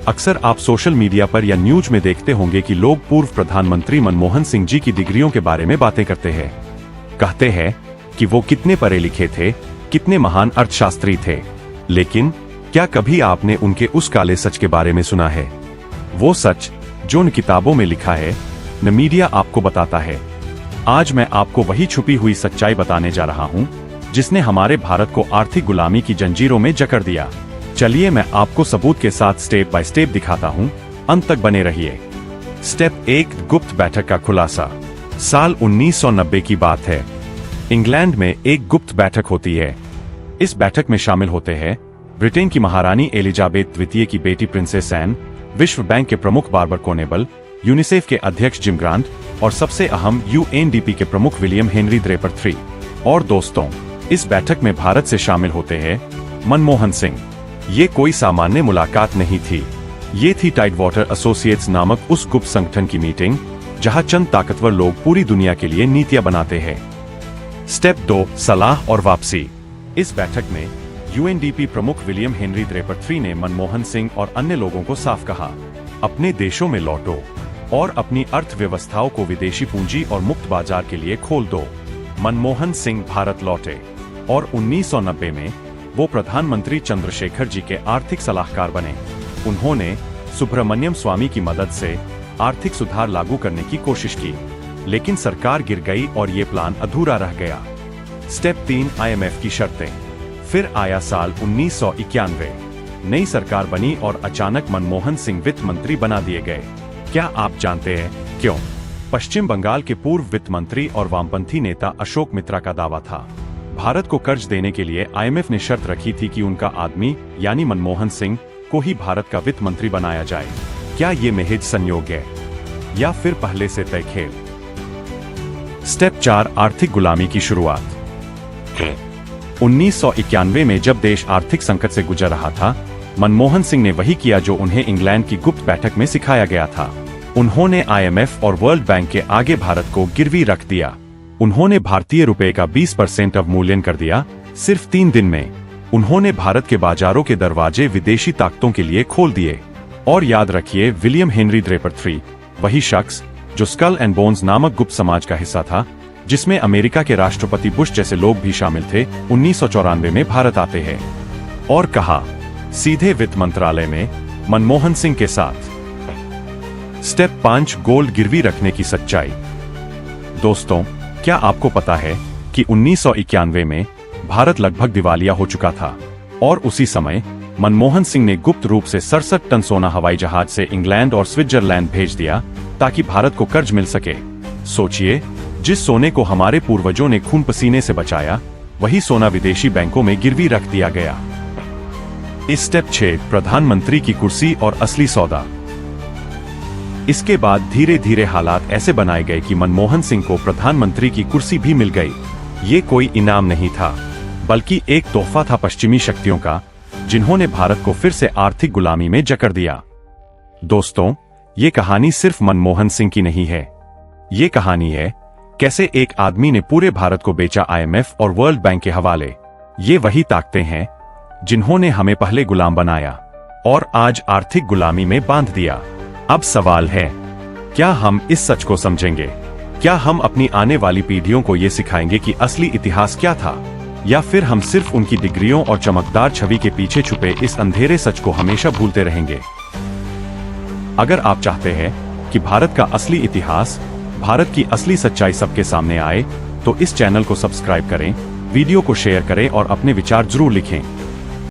अक्सर आप social media पर या न्यूज में देखते होंगे कि लोग पूर्व प्रधानमंत्री मनमोहन सिंह जी की डिग्रियों के बारे में बातें करते हैं। कहते हैं कि वो कितने पढ़े लिखे थे, कितने महान अर्थशास्त्री थे। लेकिन क्या कभी आपने उनके उस काले सच के बारे में सुना है? वो सच जो उन किताबों में लिखा है, न मीडिया आपको बताता है। आज मैं आपको वही छुपी हुई सच्चाई बताने जा रहा हूँ जिसने हमारे भारत को आर्थिक गुलामी की जंजीरों में जकड़ दिया। चलिए मैं आपको सबूत के साथ स्टेप बाय स्टेप दिखाता हूँ, अंत तक बने रहिए। स्टेप 1, गुप्त बैठक का खुलासा। साल 1990 की बात है। इंग्लैंड में एक गुप्त बैठक होती है। इस बैठक में शामिल होते हैं ब्रिटेन की महारानी एलिजाबेथ द्वितीय की बेटी प्रिंसेस एन, विश्व बैंक के प्रमुख बार्बर कोनेबल, यूनिसेफ के अध्यक्ष जिम ग्रांट और सबसे अहम यूएनडीपी के प्रमुख विलियम हेनरी ड्रेपर III। और दोस्तों, इस बैठक में भारत से शामिल होते हैं मनमोहन सिंह। ये कोई सामान्य मुलाकात नहीं थी। ये थी टाइडवाटर एसोसिएट्स नामक उस गुप्त संगठन की मीटिंग जहां चंद ताकतवर लोग पूरी दुनिया के लिए नीतियां बनाते हैं। स्टेप 2, सलाह और वापसी। इस बैठक में यूएनडीपी प्रमुख विलियम हेनरी ड्रेपर III ने मनमोहन सिंह और अन्य लोगों को साफ कहा, अपने देशों में लौटो और अपनी अर्थव्यवस्थाओं को विदेशी पूंजी और मुक्त बाजार के लिए खोल दो। मनमोहन सिंह भारत लौटे और 1990 में वो प्रधानमंत्री चंद्रशेखर जी के आर्थिक सलाहकार बने। उन्होंने सुब्रमण्यम स्वामी की मदद से आर्थिक सुधार लागू करने की कोशिश की, लेकिन सरकार गिर गई और ये प्लान अधूरा रह गया। स्टेप 3, IMF की शर्तें। फिर आया साल 1991। नई सरकार बनी और अचानक मनमोहन सिंह वित्त मंत्री बना दिए गए। क्या आप जानते हैं क्यों? पश्चिम बंगाल के पूर्व वित्त मंत्री और वामपंथी नेता अशोक मित्रा का दावा था, भारत को कर्ज देने के लिए IMF ने शर्त रखी थी कि उनका आदमी यानी मनमोहन सिंह को ही भारत का वित्त मंत्री बनाया जाए। क्या ये महज संयोग है या फिर पहले से तय खेल? स्टेप 4, आर्थिक गुलामी की शुरुआत। 1991 में जब देश आर्थिक संकट से गुजर रहा था, मनमोहन सिंह ने वही किया जो उन्हें इंग्लैंड की गुप्त बैठक में सिखाया गया था। उन्होंने IMF और वर्ल्ड बैंक के आगे भारत को गिरवी रख दिया। उन्होंने भारतीय रुपए का 20% अवमूल्यन कर दिया। सिर्फ 3 दिन में उन्होंने भारत के बाजारों के दरवाजे विदेशी ताकतों के लिए खोल दिए। और याद रखिए, विलियम हेनरी ड्रेपर III वही शख्स जो स्कल एंड बोन्स नामक गुप्त समाज का हिस्सा था, जिसमें अमेरिका के राष्ट्रपति बुश जैसे लोग भी शामिल थे, 1994 में भारत आते हैं और कहा, सीधे वित्त मंत्रालय में मनमोहन सिंह के साथ। स्टेप 5, गोल्ड गिरवी रखने की सच्चाई। दोस्तों, क्या आपको पता है कि 1991 में भारत लगभग दिवालिया हो चुका था और उसी समय मनमोहन सिंह ने गुप्त रूप से 67 टन सोना हवाई जहाज से इंग्लैंड और स्विट्जरलैंड भेज दिया ताकि भारत को कर्ज मिल सके। सोचिए, जिस सोने को हमारे पूर्वजों ने खून पसीने से बचाया, वही सोना विदेशी बैंकों में गिरवी रख दिया गया। स्टेप 6, प्रधानमंत्री की कुर्सी और असली सौदा। इसके बाद धीरे धीरे हालात ऐसे बनाए गए कि मनमोहन सिंह को प्रधानमंत्री की कुर्सी भी मिल गई। ये कोई इनाम नहीं था, बल्कि एक तोहफा था पश्चिमी शक्तियों का, जिन्होंने भारत को फिर से आर्थिक गुलामी में जकड़ दिया। दोस्तों, ये कहानी सिर्फ मनमोहन सिंह की नहीं है। ये कहानी है कैसे एक आदमी ने पूरे भारत को बेचा IMF और वर्ल्ड बैंक के हवाले। ये वही ताकतें हैं जिन्होंने हमें पहले गुलाम बनाया और आज आर्थिक गुलामी में बांध दिया। अब सवाल है, क्या हम इस सच को समझेंगे? क्या हम अपनी आने वाली पीढ़ियों को ये सिखाएंगे कि असली इतिहास क्या था, या फिर हम सिर्फ उनकी डिग्रियों और चमकदार छवि के पीछे छुपे इस अंधेरे सच को हमेशा भूलते रहेंगे? अगर आप चाहते हैं कि भारत का असली इतिहास, भारत की असली सच्चाई सबके सामने आए, तो इस चैनल को सब्सक्राइब करें, वीडियो को शेयर करें और अपने विचार जरूर लिखें।